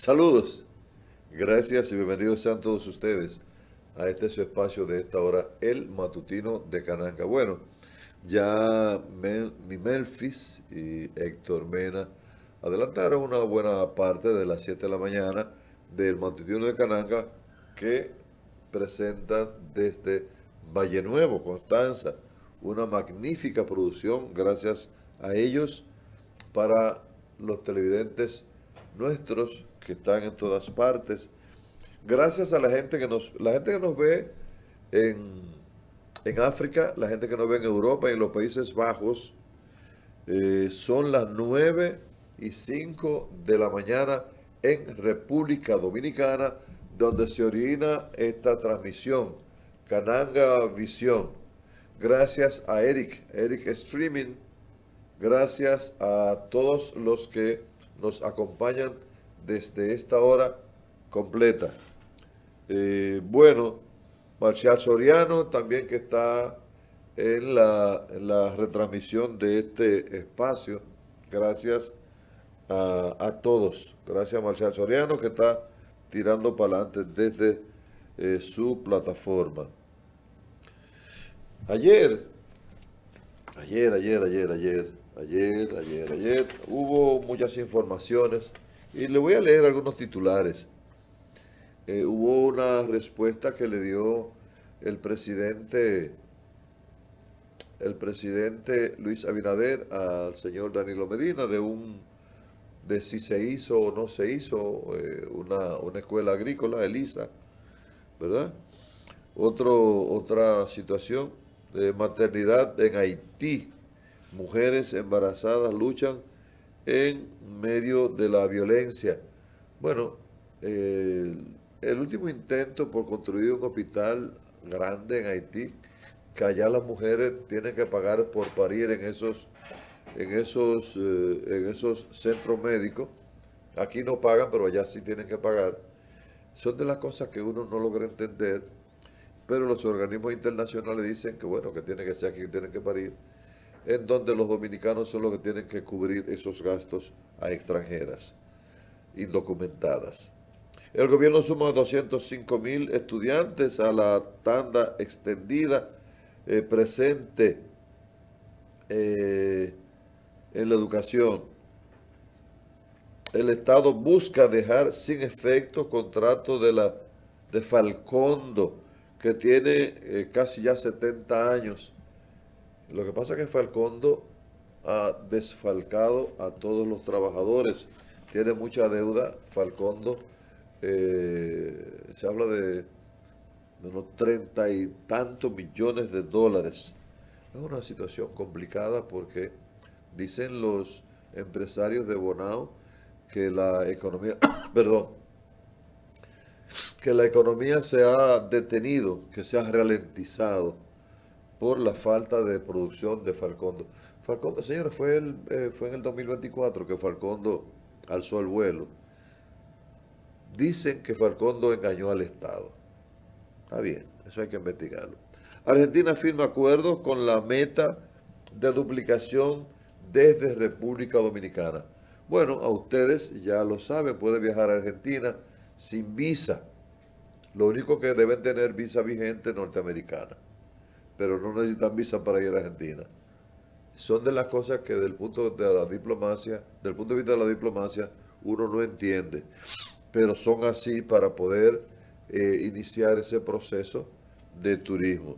Saludos, gracias y bienvenidos sean todos ustedes a este su espacio de esta hora, el matutino de Cananga. Bueno, ya mi Melfis y Héctor Mena adelantaron una buena parte de las 7 de la mañana del matutino de Cananga que presentan desde Valle Nuevo, Constanza, una magnífica producción gracias a ellos para los televidentes nuestros que están en todas partes. Gracias a la gente que nos ve en, en África, la gente que nos ve en Europa y en los Países Bajos, son las 9:05 de la mañana en República Dominicana, donde se origina esta transmisión, Cananga Visión. Gracias a Eric Streaming. Gracias a todos los que nos acompañan desde esta hora completa. Bueno, Marcial Soriano también que está en la retransmisión de este espacio. Gracias a todos. Gracias a Marcial Soriano que está tirando para adelante desde su plataforma. Ayer, ayer, hubo muchas informaciones y le voy a leer algunos titulares. Hubo una respuesta que le dio el presidente, el presidente Luis Abinader al señor Danilo Medina de si se hizo o no se hizo una escuela agrícola, ELISA, ¿verdad? Otra situación de maternidad en Haití. Mujeres embarazadas luchan en medio de la violencia. Bueno, el último intento por construir un hospital grande en Haití, que allá las mujeres tienen que pagar por parir en esos centros médicos. Aquí no pagan, pero allá sí tienen que pagar. Son de las cosas que uno no logra entender, pero los organismos internacionales dicen que bueno, que tiene que ser aquí, que tienen que parir, en donde los dominicanos son los que tienen que cubrir esos gastos a extranjeras indocumentadas. El gobierno suma 205,000 estudiantes a la tanda extendida presente en la educación. El Estado busca dejar sin efecto contrato de Falcondo, que tiene casi ya 70 años. Lo que pasa es que Falcondo ha desfalcado a todos los trabajadores. Tiene mucha deuda. Falcondo, se habla de unos 30 y tantos millones de dólares. Es una situación complicada porque dicen los empresarios de Bonao que la economía, perdón, que la economía se ha detenido, que se ha ralentizado por la falta de producción de Falcondo. Falcondo, señores, fue en el 2024 que Falcondo alzó el vuelo. Dicen que Falcondo engañó al Estado. Está bien, eso hay que investigarlo. Argentina firma acuerdos con la meta de duplicación desde República Dominicana. Bueno, a ustedes ya lo saben, puede viajar a Argentina sin visa. Lo único que deben tener visa vigente norteamericana, pero no necesitan visa para ir a Argentina. Son de las cosas que del punto de la diplomacia, del punto de vista de la diplomacia, uno no entiende, pero son así para poder iniciar ese proceso de turismo.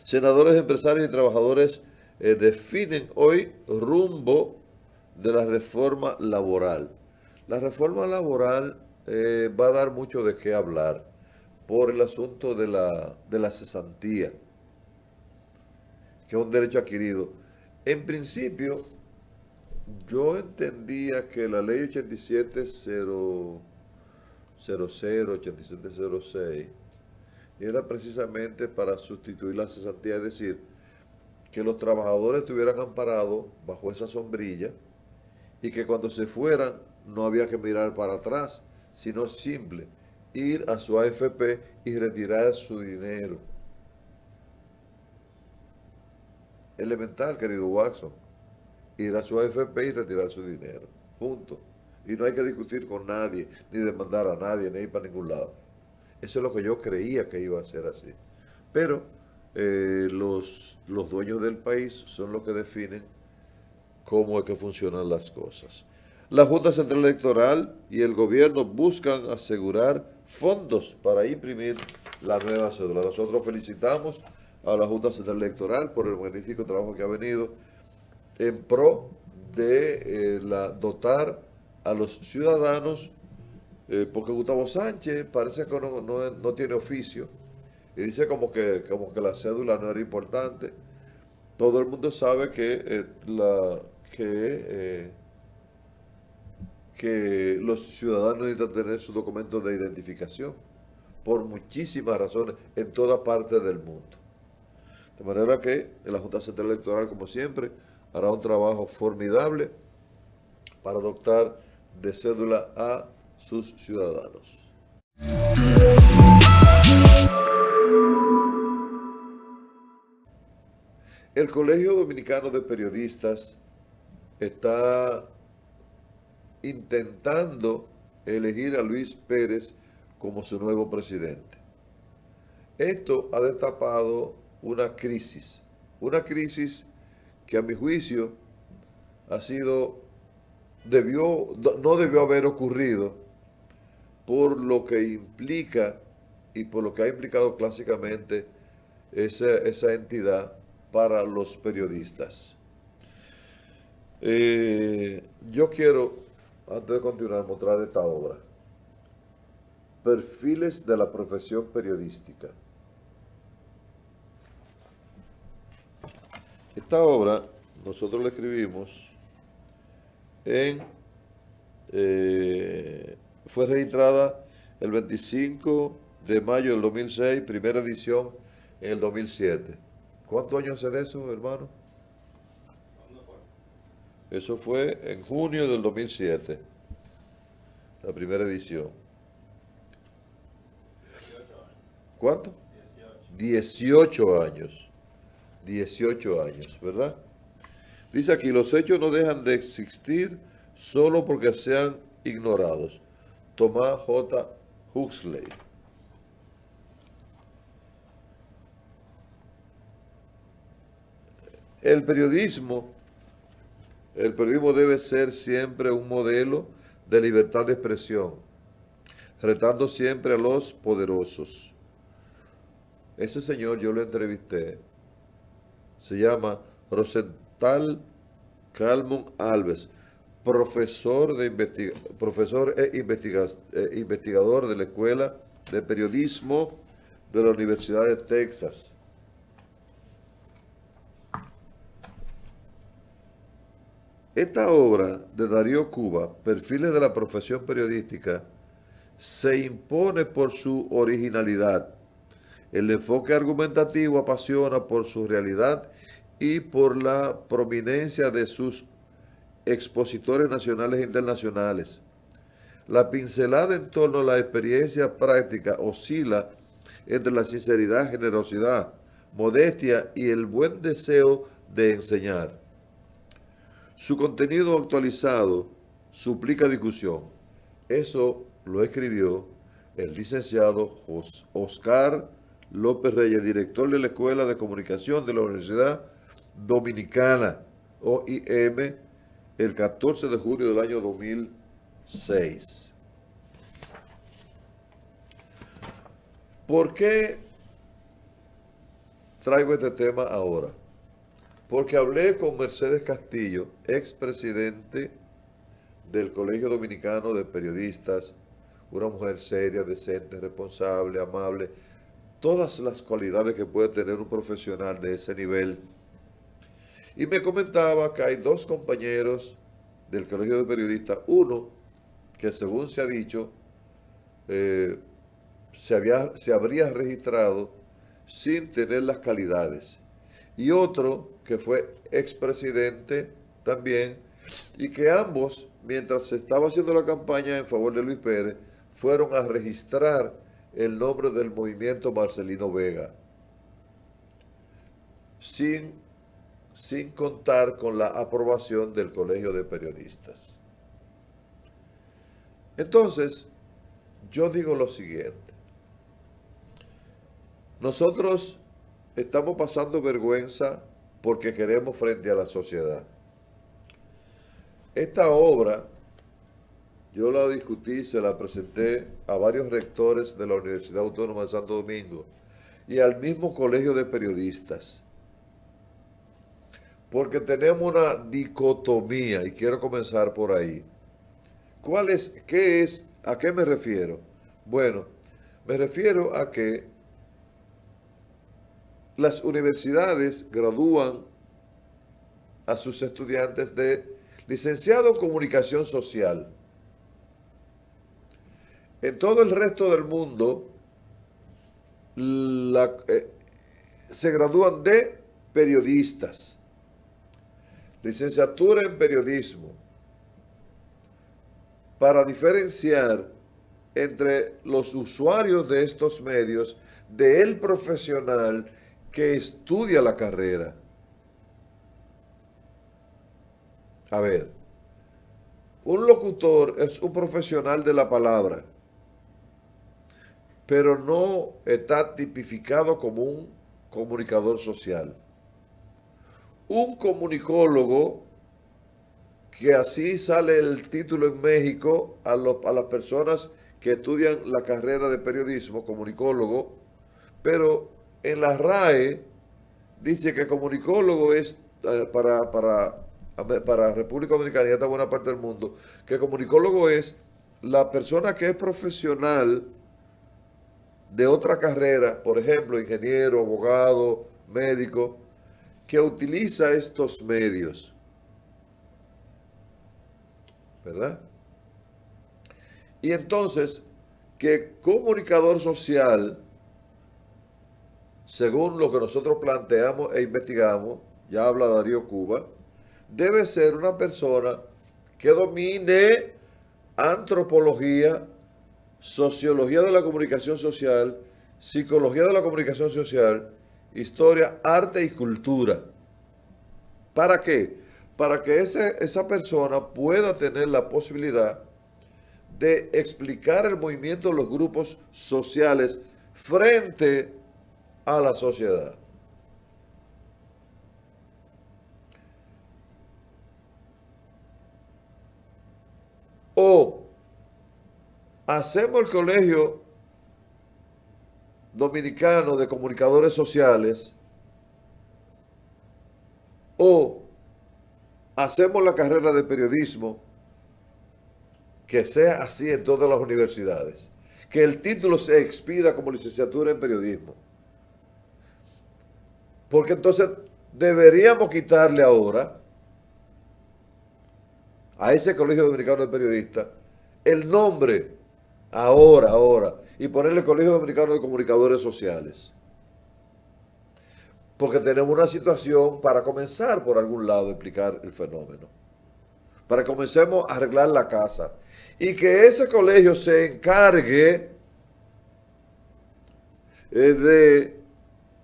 Senadores, empresarios y trabajadores definen hoy rumbo de la reforma laboral. La reforma laboral va a dar mucho de qué hablar por el asunto de la cesantía, que es un derecho adquirido. En principio, yo entendía que la ley 8706 era precisamente para sustituir la cesantía, es decir, que los trabajadores estuvieran amparados bajo esa sombrilla y que cuando se fueran no había que mirar para atrás, sino simple ir a su AFP y retirar su dinero. Elemental, querido Watson, ir a su AFP y retirar su dinero. Punto. y no hay que discutir con nadie, ni demandar a nadie, ni ir para ningún lado. Eso es lo que yo creía que iba a ser así. Pero los dueños del país son los que definen cómo es que funcionan las cosas. La Junta Central Electoral y el gobierno buscan asegurar fondos para imprimir la nueva cédula. Nosotros felicitamos a la Junta Central Electoral por el magnífico trabajo que ha venido en pro de dotar a los ciudadanos, porque Gustavo Sánchez parece que no tiene oficio y dice como que la cédula no era importante. Todo el mundo sabe que los ciudadanos necesitan tener su documento de identificación por muchísimas razones en toda parte del mundo. De manera que la Junta Central Electoral, como siempre, hará un trabajo formidable para dotar de cédula a sus ciudadanos. El Colegio Dominicano de Periodistas está intentando elegir a Luis Pérez como su nuevo presidente. Esto ha destapado una crisis que a mi juicio no debió haber ocurrido por lo que implica y por lo que ha implicado clásicamente esa entidad para los periodistas. Yo quiero, antes de continuar, mostrar esta obra. Perfiles de la profesión periodística. Esta obra nosotros la escribimos fue registrada el 25 de mayo del 2006, primera edición en el 2007. ¿Cuántos años hace de eso, hermano? Eso fue en junio del 2007, la primera edición. ¿Cuánto? 18 años. 18 años, ¿verdad? Dice aquí, los hechos no dejan de existir solo porque sean ignorados. Thomas J. Huxley. El periodismo debe ser siempre un modelo de libertad de expresión, retando siempre a los poderosos. Ese señor yo lo entrevisté, se llama Rosenthal Calmon Alves, profesor e investigador de la Escuela de Periodismo de la Universidad de Texas. Esta obra de Darío Cuba, Perfiles de la Profesión Periodística, se impone por su originalidad. El enfoque argumentativo apasiona por su realidad y por la prominencia de sus expositores nacionales e internacionales. La pincelada en torno a la experiencia práctica oscila entre la sinceridad, generosidad, modestia y el buen deseo de enseñar. Su contenido actualizado suplica discusión. Eso lo escribió el licenciado Oscar López Reyes, director de la Escuela de Comunicación de la Universidad Dominicana, OIM, el 14 de junio del año 2006. ¿Por qué traigo este tema ahora? Porque hablé con Mercedes Castillo, expresidente del Colegio Dominicano de Periodistas, una mujer seria, decente, responsable, amable, todas las cualidades que puede tener un profesional de ese nivel. Y me comentaba que hay dos compañeros del Colegio de Periodistas, uno que según se ha dicho, se habría registrado sin tener las calidades, y otro que fue expresidente también, y que ambos, mientras se estaba haciendo la campaña en favor de Luis Pérez, fueron a registrar el nombre del movimiento Marcelino Vega, sin contar con la aprobación del Colegio de Periodistas. Entonces, yo digo lo siguiente. Nosotros estamos pasando vergüenza porque queremos frente a la sociedad. Esta obra, yo la discutí, se la presenté a varios rectores de la Universidad Autónoma de Santo Domingo y al mismo Colegio de Periodistas. Porque tenemos una dicotomía y quiero comenzar por ahí. ¿A qué me refiero? Bueno, me refiero a que las universidades gradúan a sus estudiantes de licenciado en comunicación social. En todo el resto del mundo se gradúan de periodistas, licenciatura en periodismo, para diferenciar entre los usuarios de estos medios del profesional que estudia la carrera. A ver, un locutor es un profesional de la palabra, pero no está tipificado como un comunicador social. Un comunicólogo, que así sale el título en México a las personas que estudian la carrera de periodismo, comunicólogo, pero en la RAE dice que comunicólogo es para República Dominicana y esta buena parte del mundo, que comunicólogo es la persona que es profesional de otra carrera, por ejemplo, ingeniero, abogado, médico, que utiliza estos medios, ¿verdad? Y entonces, que comunicador social, según lo que nosotros planteamos e investigamos, ya habla Darío Cuba, debe ser una persona que domine antropología, sociología de la comunicación social, psicología de la comunicación social, historia, arte y cultura. ¿Para qué? Para que esa persona pueda tener la posibilidad de explicar el movimiento de los grupos sociales frente a la sociedad. O hacemos el Colegio Dominicano de Comunicadores Sociales, o hacemos la carrera de periodismo, que sea así en todas las universidades, que el título se expida como licenciatura en periodismo. Porque entonces deberíamos quitarle ahora a ese Colegio Dominicano de Periodistas el nombre ahora y ponerle Colegio Dominicano de Comunicadores Sociales. Porque tenemos una situación para comenzar por algún lado a explicar el fenómeno. Para que comencemos a arreglar la casa. Y que ese colegio se encargue de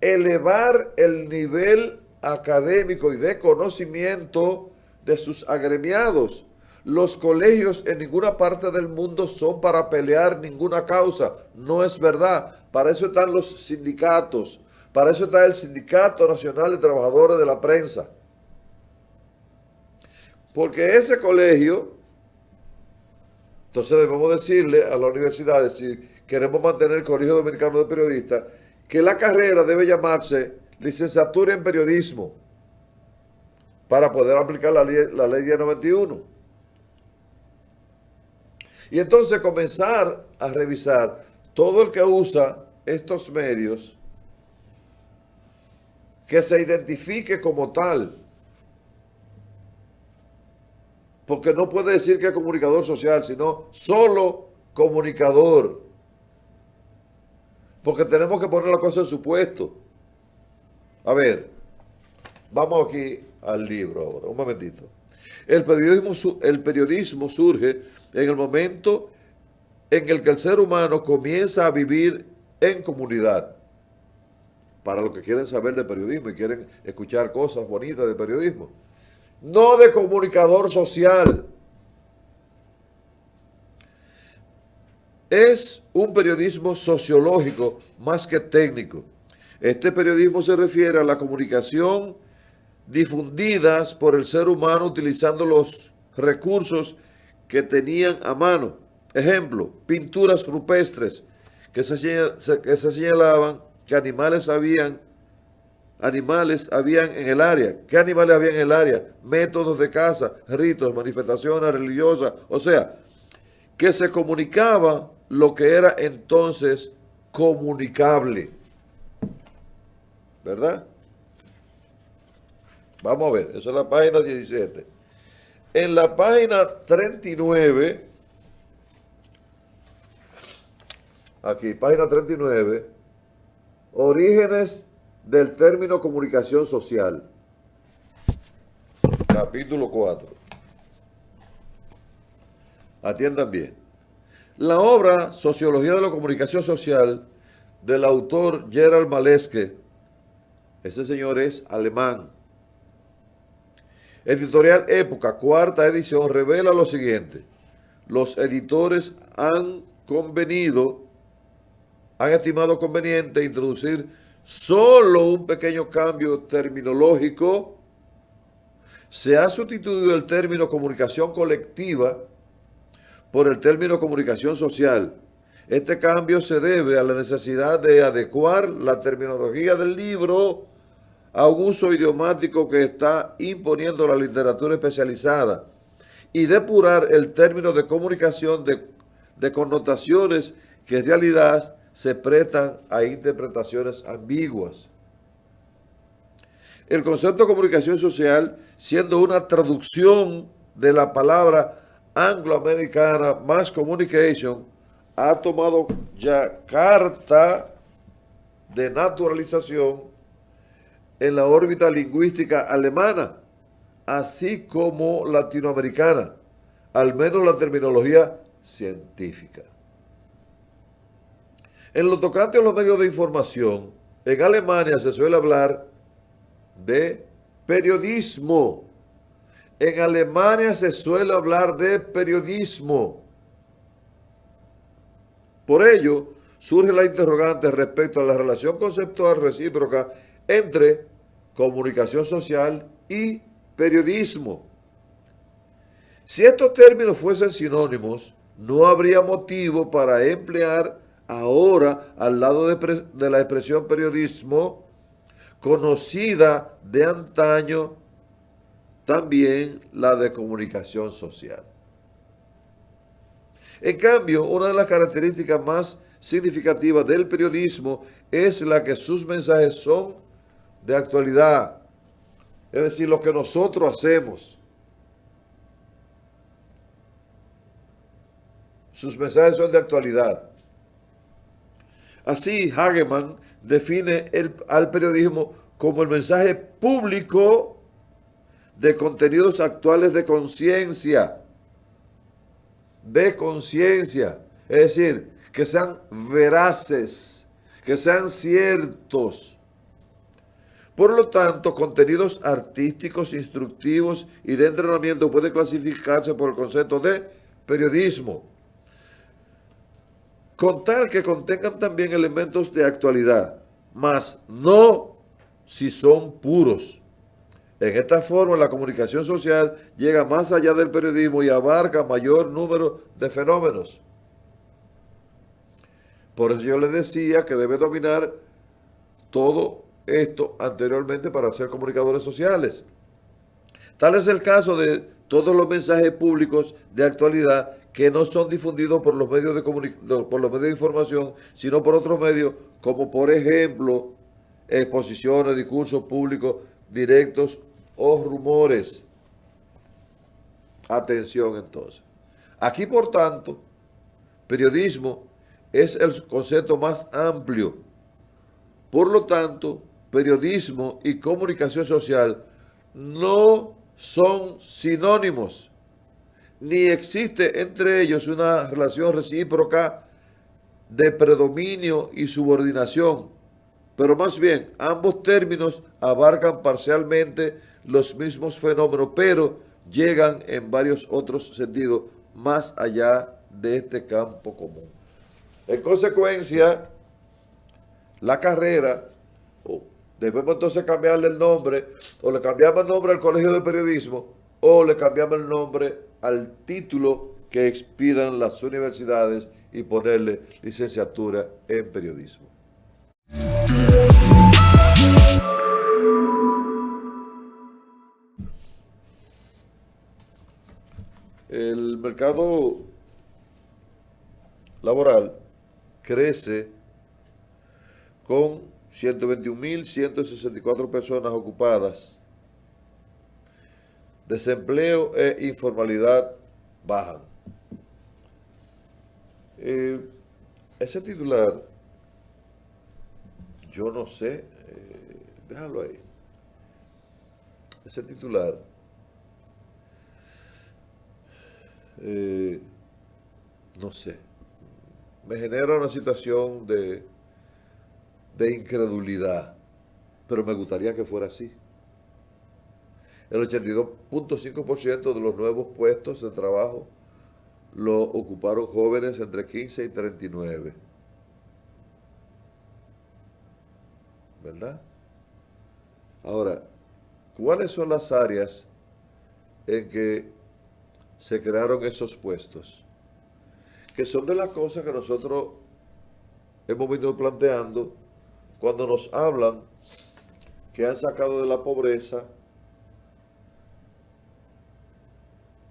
elevar el nivel académico y de conocimiento de sus agremiados. Los colegios en ninguna parte del mundo son para pelear ninguna causa. No es verdad. Para eso están los sindicatos. Para eso está el Sindicato Nacional de Trabajadores de la Prensa. Porque ese colegio, entonces debemos decirle a las universidades, si queremos mantener el Colegio Dominicano de Periodistas, que la carrera debe llamarse licenciatura en periodismo para poder aplicar la ley 1091. Y entonces comenzar a revisar todo el que usa estos medios, que se identifique como tal. Porque no puede decir que es comunicador social, sino solo comunicador. Porque tenemos que poner la cosa en su puesto. A ver, vamos aquí al libro ahora, un momentito. El periodismo surge en el momento en el que el ser humano comienza a vivir en comunidad. Para los que quieren saber de periodismo y quieren escuchar cosas bonitas de periodismo. No de comunicador social. es un periodismo sociológico más que técnico. Este periodismo se refiere a la comunicación difundidas por el ser humano utilizando los recursos que tenían a mano. Ejemplo, pinturas rupestres que se señalaban que animales habían en el área. ¿Qué animales había en el área? Métodos de caza, ritos, manifestaciones religiosas. O sea, que se comunicaba lo que era entonces comunicable. ¿Verdad? Vamos a ver, eso es la página 17. En la página 39, aquí, página 39, orígenes del término comunicación social, capítulo 4. Atiendan bien. La obra Sociología de la Comunicación Social del autor Gerald Maleske, ese señor es alemán, editorial Época, cuarta edición, revela lo siguiente. Los editores han estimado conveniente introducir solo un pequeño cambio terminológico. Se ha sustituido el término comunicación colectiva por el término comunicación social. Este cambio se debe a la necesidad de adecuar la terminología del libro a un uso idiomático que está imponiendo la literatura especializada y depurar el término de comunicación de connotaciones que en realidad se prestan a interpretaciones ambiguas. El concepto de comunicación social, siendo una traducción de la palabra angloamericana mass communication, ha tomado ya carta de naturalización en la órbita lingüística alemana, así como latinoamericana, al menos la terminología científica. En lo tocante a los medios de información, en Alemania se suele hablar de periodismo. En Alemania se suele hablar de periodismo. Por ello, surge la interrogante respecto a la relación conceptual recíproca entre comunicación social y periodismo. Si estos términos fuesen sinónimos, no habría motivo para emplear ahora, al lado de la expresión periodismo, conocida de antaño, también la de comunicación social. En cambio, una de las características más significativas del periodismo es la que sus mensajes son de actualidad, es decir, lo que nosotros hacemos. Sus mensajes son de actualidad. Así, Hageman define al periodismo como el mensaje público de contenidos actuales de conciencia. Es decir, que sean veraces, que sean ciertos. Por lo tanto, contenidos artísticos, instructivos y de entrenamiento puede clasificarse por el concepto de periodismo, con tal que contengan también elementos de actualidad, mas no si son puros. En esta forma, la comunicación social llega más allá del periodismo y abarca mayor número de fenómenos. Por eso yo les decía que debe dominar todo esto anteriormente para ser comunicadores sociales. Tal es el caso de todos los mensajes públicos de actualidad que no son difundidos por los medios de información, sino por otros medios, como por ejemplo exposiciones, discursos públicos directos o rumores. Atención entonces. Aquí, por tanto, periodismo es el concepto más amplio. Por lo tanto, periodismo y comunicación social no son sinónimos, ni existe entre ellos una relación recíproca de predominio y subordinación, pero más bien ambos términos abarcan parcialmente los mismos fenómenos, pero llegan en varios otros sentidos más allá de este campo común. En consecuencia, la carrera, debemos entonces cambiarle el nombre, o le cambiamos el nombre al Colegio de Periodismo, o le cambiamos el nombre al título que expidan las universidades y ponerle licenciatura en periodismo. El mercado laboral crece con 121.164 personas ocupadas. Desempleo e informalidad bajan. Ese titular, yo no sé, déjalo ahí. Ese titular no sé, me genera una situación de incredulidad, pero me gustaría que fuera así. El 82.5% de los nuevos puestos de trabajo lo ocuparon jóvenes entre 15 y 39. ¿Verdad? Ahora, ¿cuáles son las áreas en que se crearon esos puestos? Que son de las cosas que nosotros hemos venido planteando cuando nos hablan que han sacado de la pobreza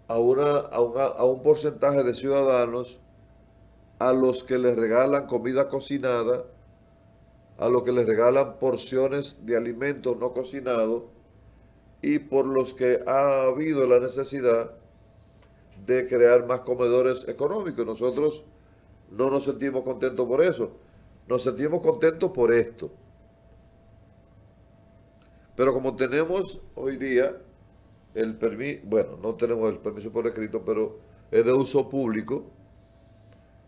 a un porcentaje de ciudadanos a los que les regalan comida cocinada, a los que les regalan porciones de alimentos no cocinados y por los que ha habido la necesidad de crear más comedores económicos. Nosotros no nos sentimos contentos por eso, nos sentimos contentos por esto. Pero como tenemos hoy día el permiso, bueno, no tenemos el permiso por escrito, pero es de uso público,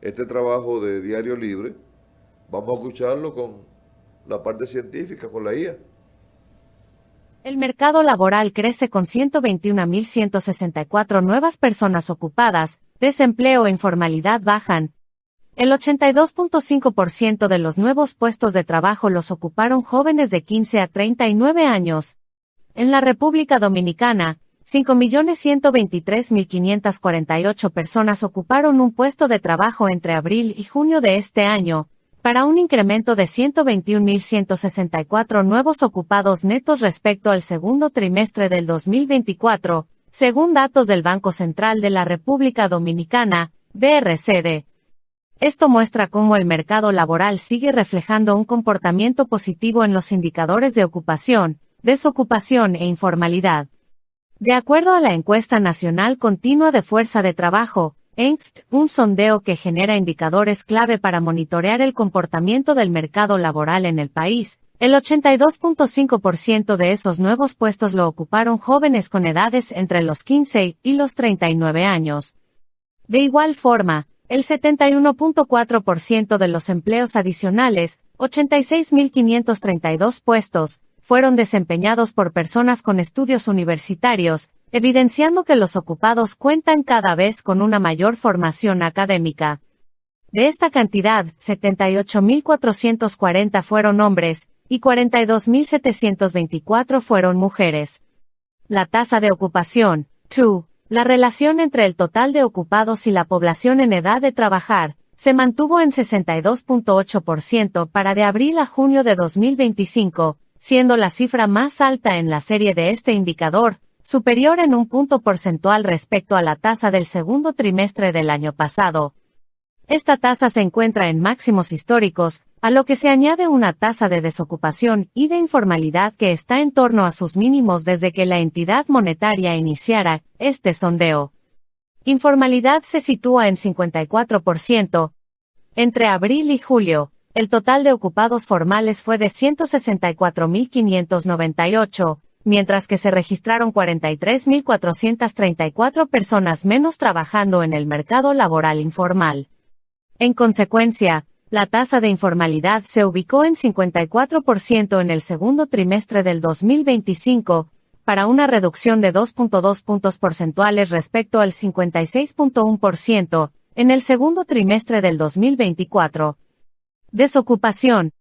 este trabajo de Diario Libre, vamos a escucharlo con la parte científica, con la IA. El mercado laboral crece con 121.164 nuevas personas ocupadas, desempleo e informalidad bajan. El 82.5% de los nuevos puestos de trabajo los ocuparon jóvenes de 15 a 39 años. En la República Dominicana, 5.123.548 personas ocuparon un puesto de trabajo entre abril y junio de este año, para un incremento de 121.164 nuevos ocupados netos respecto al segundo trimestre del 2024, según datos del Banco Central de la República Dominicana, BRCD. Esto muestra cómo el mercado laboral sigue reflejando un comportamiento positivo en los indicadores de ocupación, desocupación e informalidad. De acuerdo a la Encuesta Nacional Continua de Fuerza de Trabajo, ENCT, un sondeo que genera indicadores clave para monitorear el comportamiento del mercado laboral en el país, el 82.5% de esos nuevos puestos lo ocuparon jóvenes con edades entre los 15 y los 39 años. De igual forma, el 71.4% de los empleos adicionales, 86.532 puestos, fueron desempeñados por personas con estudios universitarios, evidenciando que los ocupados cuentan cada vez con una mayor formación académica. De esta cantidad, 78.440 fueron hombres, y 42.724 fueron mujeres. La tasa de ocupación, TOO, la relación entre el total de ocupados y la población en edad de trabajar, se mantuvo en 62.8% para de abril a junio de 2025, siendo la cifra más alta en la serie de este indicador, superior en un punto porcentual respecto a la tasa del segundo trimestre del año pasado. Esta tasa se encuentra en máximos históricos, a lo que se añade una tasa de desocupación y de informalidad que está en torno a sus mínimos desde que la entidad monetaria iniciara este sondeo. Informalidad se sitúa en 54%. Entre abril y julio, el total de ocupados formales fue de 164.598, mientras que se registraron 43.434 personas menos trabajando en el mercado laboral informal. En consecuencia, la tasa de informalidad se ubicó en 54% en el segundo trimestre del 2025, para una reducción de 2.2 puntos porcentuales respecto al 56.1%, en el segundo trimestre del 2024. Desocupación.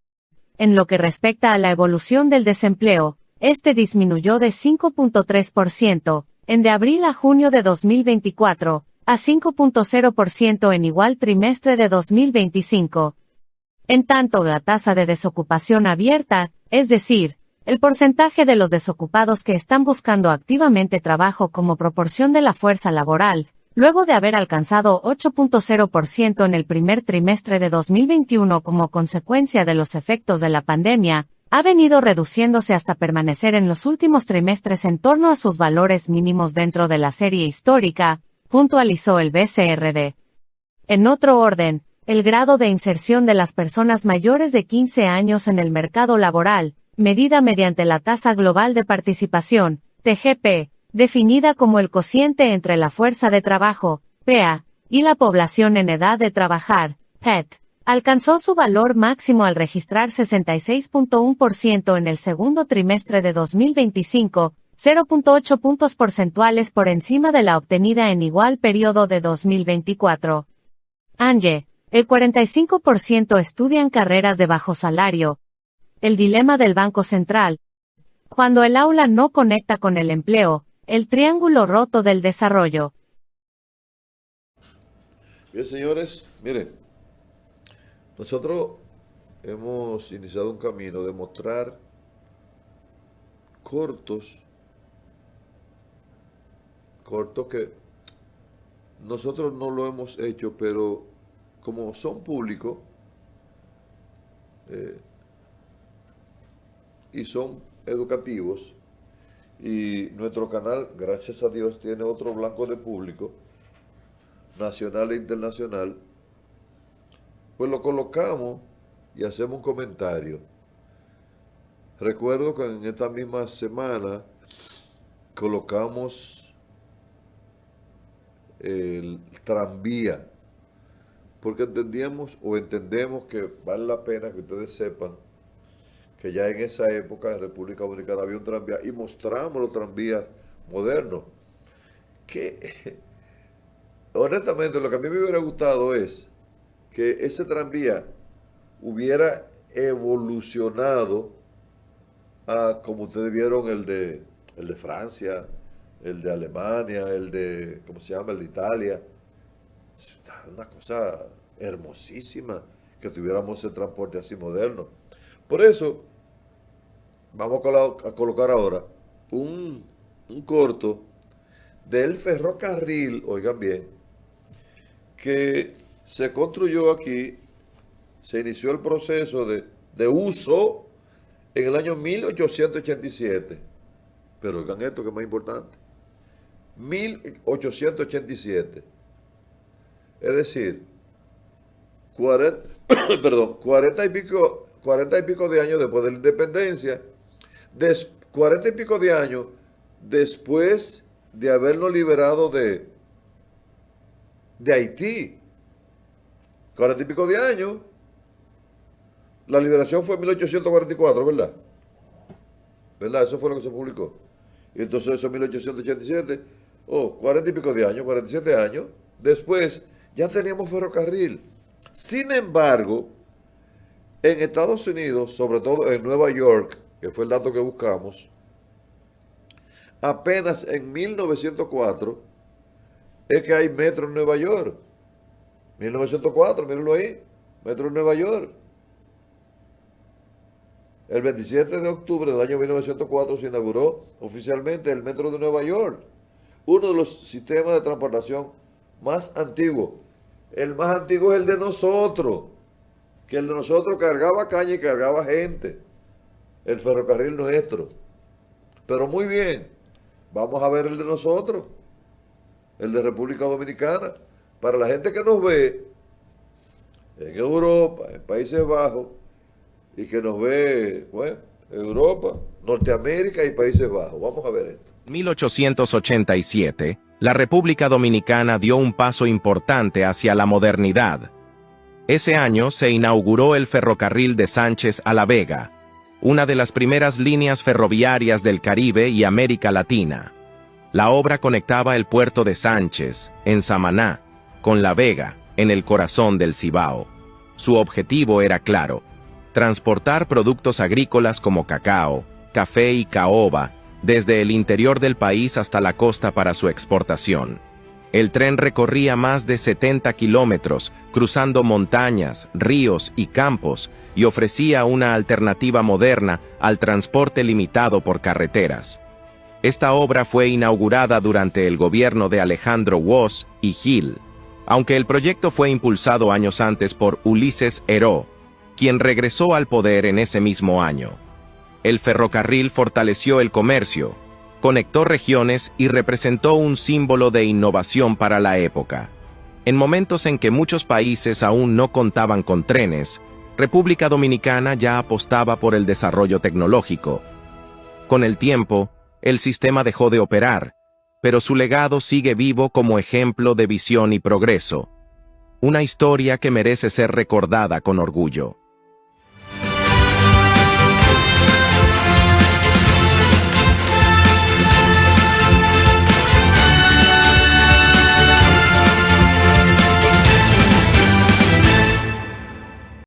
En lo que respecta a la evolución del desempleo, este disminuyó de 5.3% de abril a junio de 2024, a 5.0% en igual trimestre de 2025. En tanto, la tasa de desocupación abierta, es decir, el porcentaje de los desocupados que están buscando activamente trabajo como proporción de la fuerza laboral, luego de haber alcanzado 8.0% en el primer trimestre de 2021 como consecuencia de los efectos de la pandemia, ha venido reduciéndose hasta permanecer en los últimos trimestres en torno a sus valores mínimos dentro de la serie histórica, puntualizó el BCRD. En otro orden, el grado de inserción de las personas mayores de 15 años en el mercado laboral, medida mediante la tasa global de participación, TGP, definida como el cociente entre la fuerza de trabajo, PA, y la población en edad de trabajar, PET, alcanzó su valor máximo al registrar 66.1% en el segundo trimestre de 2025, 0.8 puntos porcentuales por encima de la obtenida en igual periodo de 2024. ANGE, el 45% estudian carreras de bajo salario. El dilema del Banco Central. Cuando el aula no conecta con el empleo, el triángulo roto del desarrollo. Bien, señores, miren, nosotros hemos iniciado un camino de mostrar cortos que nosotros no lo hemos hecho, pero como son públicos y son educativos, y nuestro canal, gracias a Dios, tiene otro blanco de público, nacional e internacional, pues lo colocamos y hacemos un comentario. Recuerdo que en esta misma semana colocamos el tranvía, porque entendemos que vale la pena que ustedes sepan que ya en esa época en República Dominicana había un tranvía y mostramos los tranvías modernos. Que honestamente lo que a mí me hubiera gustado es que ese tranvía hubiera evolucionado a, como ustedes vieron, el de Francia, el de Alemania, el de, ¿cómo se llama?, el de Italia. Una cosa hermosísima que tuviéramos ese transporte así moderno. Por eso, vamos a colocar ahora un corto del ferrocarril, oigan bien, que se construyó aquí, se inició el proceso de uso en el año 1887. Pero oigan esto que es más importante. 1887. Es decir, 40 y pico de años después de la independencia, 40 y pico de años después de habernos liberado de Haití. 40 y pico de años. La liberación fue en 1844, ¿verdad? ¿Verdad? Eso fue lo que se publicó. Y entonces eso en 1887, 40 y pico de años, 47 años. Después ya teníamos ferrocarril. Sin embargo, en Estados Unidos, sobre todo en Nueva York, que fue el dato que buscamos, apenas en 1904 es que hay metro en Nueva York. 1904, mírenlo ahí, metro en Nueva York. El 27 de octubre del año 1904 se inauguró oficialmente el metro de Nueva York, uno de los sistemas de transportación más antiguos. El más antiguo es el de nosotros, que el de nosotros cargaba caña y cargaba gente, el ferrocarril nuestro. Pero muy bien, vamos a ver el de nosotros, el de República Dominicana. Para la gente que nos ve en Europa, en Países Bajos, y que nos ve, bueno, Europa, Norteamérica y Países Bajos. Vamos a ver esto. En 1887, la República Dominicana dio un paso importante hacia la modernidad. Ese año se inauguró el ferrocarril de Sánchez a La Vega, una de las primeras líneas ferroviarias del Caribe y América Latina. La obra conectaba el puerto de Sánchez, en Samaná, con La Vega, en el corazón del Cibao. Su objetivo era claro: transportar productos agrícolas como cacao, café y caoba desde el interior del país hasta la costa para su exportación. El tren recorría más de 70 kilómetros, cruzando montañas, ríos y campos, y ofrecía una alternativa moderna al transporte limitado por carreteras. Esta obra fue inaugurada durante el gobierno de Alejandro Woz y Gil, aunque el proyecto fue impulsado años antes por Ulises Heró, quien regresó al poder en ese mismo año. El ferrocarril fortaleció el comercio, conectó regiones y representó un símbolo de innovación para la época. En momentos en que muchos países aún no contaban con trenes, República Dominicana ya apostaba por el desarrollo tecnológico. Con el tiempo, el sistema dejó de operar, pero su legado sigue vivo como ejemplo de visión y progreso. Una historia que merece ser recordada con orgullo.